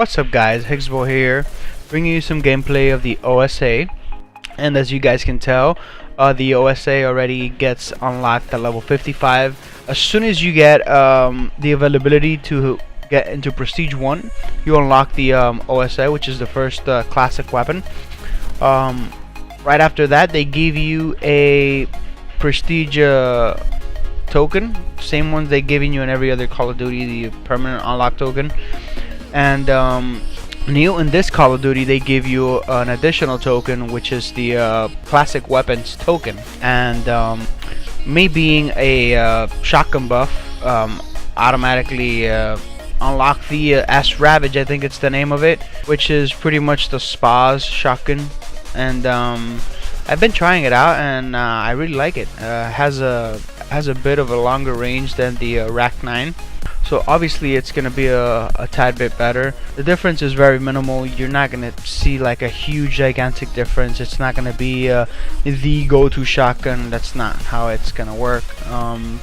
What's up guys, HIGSBO here, bringing you some gameplay of the OSA. And as you guys can tell, the OSA already gets unlocked at level 55. As soon as you get the availability to get into Prestige 1, you unlock the OSA, which is the first classic weapon. Right after that, they give you a Prestige token, same ones they giving you in every other Call of Duty, the permanent unlock token. And new in this Call of Duty, they give you an additional token, which is the classic weapons token. And me being a shotgun buff, automatically unlock the S Ravage, I think it's the name of it, which is pretty much the SPA's shotgun. And I've been trying it out, and I really like it. Has a bit of a longer range than the Rack 9. So obviously it's gonna be a tad bit better. The difference is very minimal. You're not gonna see like a huge gigantic difference. It's not gonna be the go-to shotgun. That's not how it's gonna work.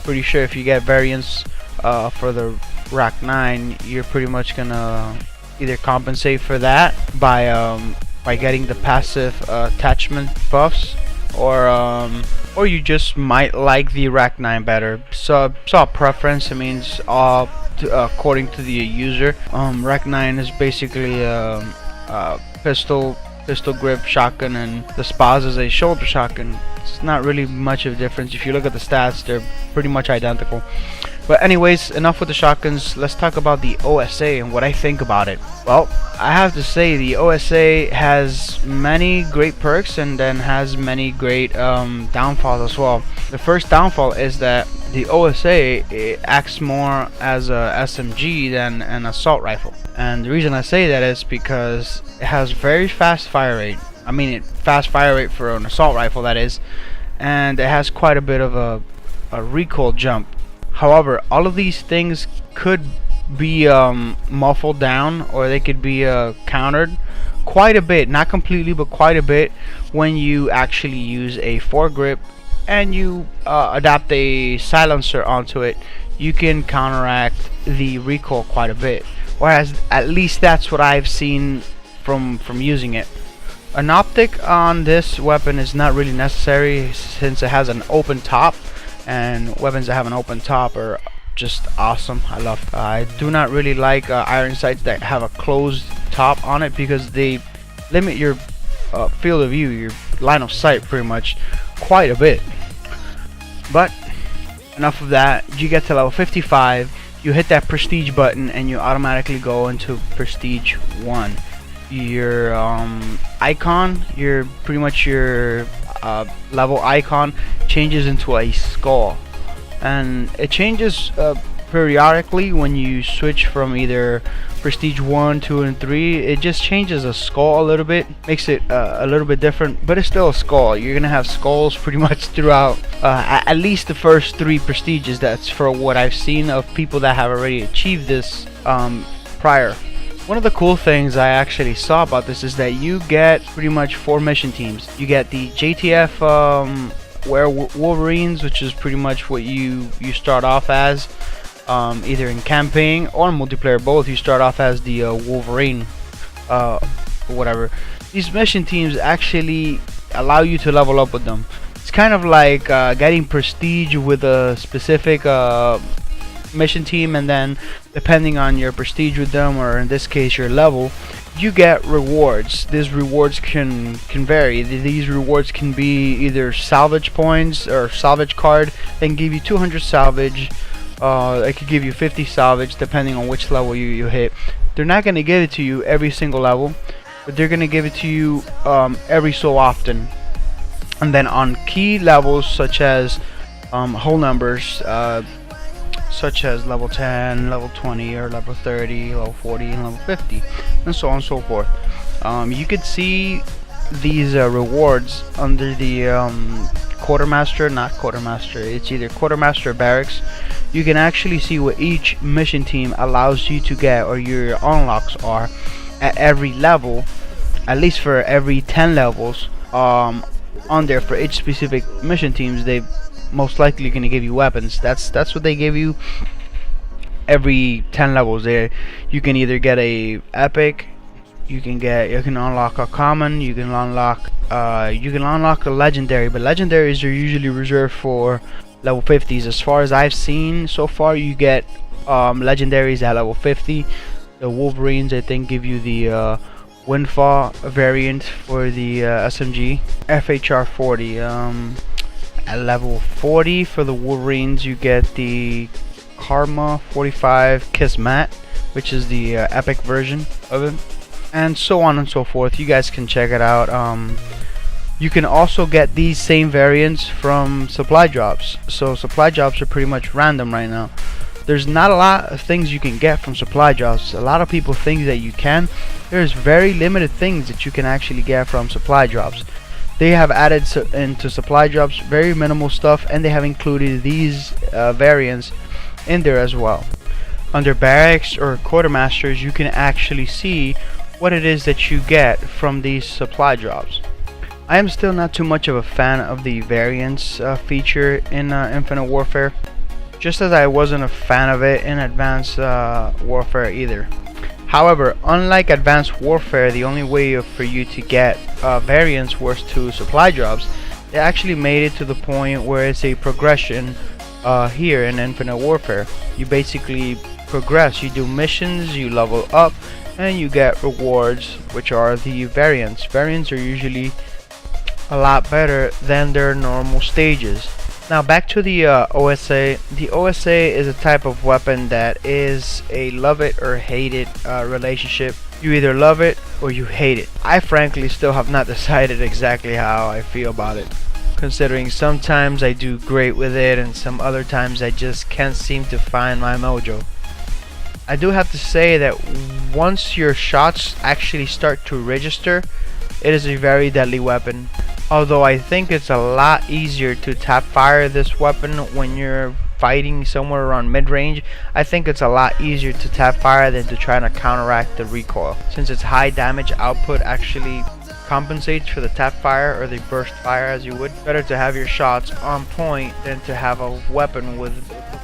Pretty sure if you get variants for the Rack 9, you're pretty much gonna either compensate for that by getting the passive attachment buffs, or you just might like the Rack 9 better. So it's all preference. I mean, it's all according to the user. Rack 9 is basically a pistol grip shotgun, and the SPA's is a shoulder shotgun. It's not really much of a difference. If you look at the stats, they're pretty much identical. But anyways, enough with the shotguns. Let's talk about the OSA and what I think about it. Well, I have to say the OSA has many great perks and then has many great downfalls as well. The first downfall is that the OSA acts more as a SMG than an assault rifle. And the reason I say that is because it has very fast fire rate. I mean, fast fire rate for an assault rifle, that is. And it has quite a bit of a recoil jump. However, all of these things could be muffled down, or they could be countered quite a bit, not completely but quite a bit, when you actually use a foregrip and you adapt a silencer onto it. You can counteract the recoil quite a bit, whereas at least that's what I've seen from using it. An optic on this weapon is not really necessary since it has an open top, and weapons that have an open top are just awesome. I do not really like iron sights that have a closed top on it, because they limit your field of view, your line of sight, pretty much quite a bit. But enough of that. You get to level 55, you hit that prestige button, and you automatically go into prestige 1. Your icon, your pretty much your level icon changes into a skull, and it changes periodically when you switch from either prestige 1, 2, and 3. It just changes a skull a little bit, makes it a little bit different, but it's still a skull. You're gonna have skulls pretty much throughout at least the first 3 prestiges. That's for what I've seen of people that have already achieved this prior. One of the cool things I actually saw about this is that you get pretty much 4 mission teams. You get the JTF Wolverines, which is pretty much what you start off as, either in campaign or multiplayer, both. You start off as the Wolverine, whatever. These mission teams actually allow you to level up with them. It's kind of like getting prestige with a specific mission team, and then depending on your prestige with them, or in this case your level, you get rewards. These rewards can vary. These rewards can be either salvage points or salvage card. They can give you 200 salvage. They could give you 50 salvage depending on which level you hit. They're not going to give it to you every single level, but they're going to give it to you every so often. And then on key levels such as whole numbers, such as level 10, level 20, or level 30, level 40, and level 50, and so on and so forth. You could see these rewards under the quartermaster, not quartermaster, it's either quartermaster or barracks. You can actually see what each mission team allows you to get, or your unlocks are, at every level, at least for every 10 levels. On there for each specific mission teams, they most likely going to give you weapons. That's what they give you every 10 levels there. You can either get a epic, you can unlock a common, you can unlock a legendary, but legendaries are usually reserved for level 50s. As far as I've seen so far, you get legendaries at level 50. The Wolverines, I think, give you the Windfall variant for the SMG. FHR 40, at level 40 for the Wolverines you get the Karma 45 Kismet, which is the epic version of it, and so on and so forth. You guys can check it out. You can also get these same variants from supply drops, so supply drops are pretty much random right now. There's not a lot of things you can get from supply drops. A lot of people think that you can. There's very limited things that you can actually get from supply drops. They have added into supply drops very minimal stuff, and they have included these variants in there as well. Under barracks or quartermasters, you can actually see what it is that you get from these supply drops. I am still not too much of a fan of the variants feature in Infinite Warfare, just as I wasn't a fan of it in Advanced Warfare either. However, unlike Advanced Warfare, the only way for you to get variants was to supply drops. They actually made it to the point where it's a progression here in Infinite Warfare. You basically progress, you do missions, you level up, and you get rewards, which are the variants. Variants are usually a lot better than their normal stages. Now back to the OSA. The OSA is a type of weapon that is a love it or hate it relationship. You either love it or you hate it. I frankly still have not decided exactly how I feel about it, considering sometimes I do great with it and some other times I just can't seem to find my mojo. I do have to say that once your shots actually start to register, it is a very deadly weapon. Although I think it's a lot easier to tap fire this weapon when you're fighting somewhere around mid-range. I think it's a lot easier to tap fire than to try to counteract the recoil, since its high damage output actually compensates for the tap fire or the burst fire, as you would. Better to have your shots on point than to have a weapon with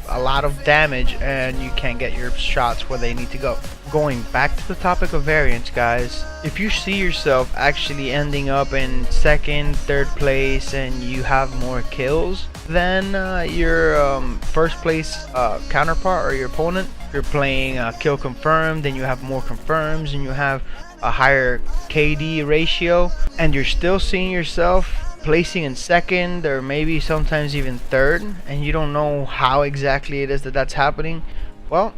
a lot of damage and you can't get your shots where they need to go. Going back to the topic of variants, guys, if you see yourself actually ending up in second, third place and you have more kills than your first place counterpart or your opponent, you're playing kill confirmed, then you have more confirms and you have a higher KD ratio, and you're still seeing yourself placing in second or maybe sometimes even third, and you don't know how exactly it is that that's happening, well,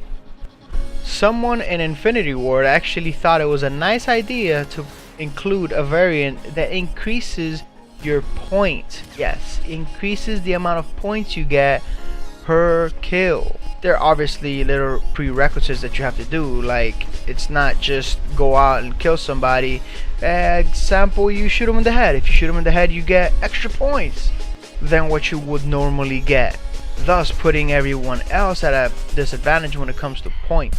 someone in Infinity Ward actually thought it was a nice idea to include a variant that increases your points. Yes, increases the amount of points you get per kill. There are obviously little prerequisites that you have to do, like it's not just go out and kill somebody. Example, you shoot them in the head. If you shoot them in the head, you get extra points than what you would normally get, thus putting everyone else at a disadvantage when it comes to points.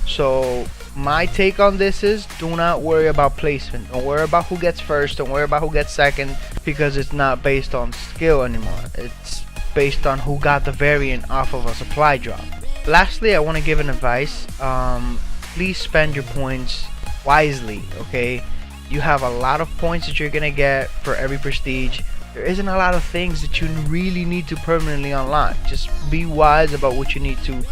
So my take on this is, do not worry about placement. Don't worry about who gets first, don't worry about who gets second, because it's not based on skill anymore. It's based on who got the variant off of a supply drop. Lastly, I want to give an advice. Please spend your points wisely, okay? You have a lot of points that you're gonna get for every prestige. There isn't a lot of things that you really need to permanently unlock. Just be wise about what you need to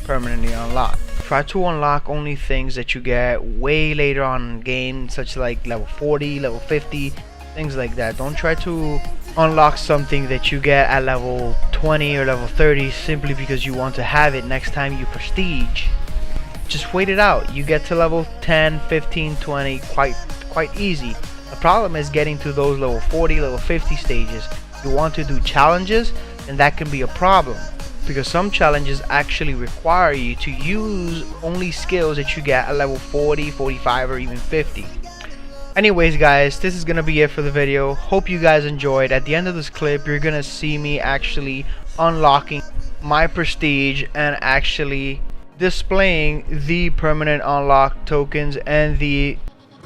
permanently unlock. Try to unlock only things that you get way later on in the game, such like level 40, level 50, things like that. Don't try to unlock something that you get at level 20 or level 30 simply because you want to have it next time you prestige. Just wait it out. You get to level 10, 15, 20 quite easy. The problem is getting to those level 40, level 50 stages. You want to do challenges, and that can be a problem, because some challenges actually require you to use only skills that you get at level 40, 45, or even 50. Anyways guys, this is gonna be it for the video. Hope you guys enjoyed. At the end of this clip, you're gonna see me actually unlocking my prestige and actually displaying the permanent unlock tokens and the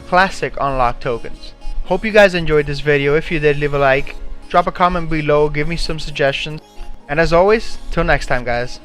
classic unlock tokens. Hope you guys enjoyed this video. If you did, leave a like, drop a comment below, give me some suggestions, and as always, till next time guys.